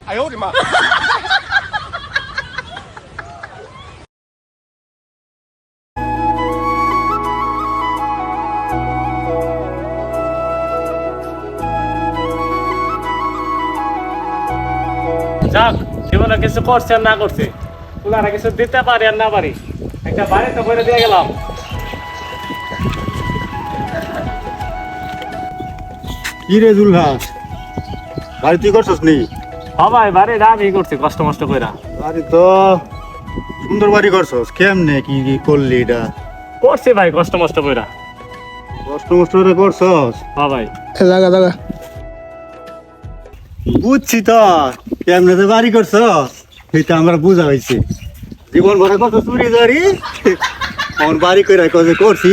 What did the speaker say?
哎呦我的妈！ যাক জীবনে কিছু করছে আর না করছে ওনারা কিছু দিতে পারি আর না পারি একটা বাড়ি তো করে দিয়ে গেলাম। কি রে জুলহাস বাড়ি তুই করছস নি? হ্যাঁ ভাই বাড়ি আমি করছি কষ্ট মষ্ট কইরা। বাড়ি তো সুন্দর বাড়ি করছস, কেমনে কি কি করলি এটা? করছি ভাই কষ্ট মষ্ট কইরা। কষ্ট মষ্ট করে করছস? হ্যাঁ ভাই লাগা লাগা বুঝছি তো কেমনে তো বাড়ি করছস সেটা আমরা বুঝা হয়েছে। জীবন ভরা কত চুরি জারি আমার বাড়ি করে করছি।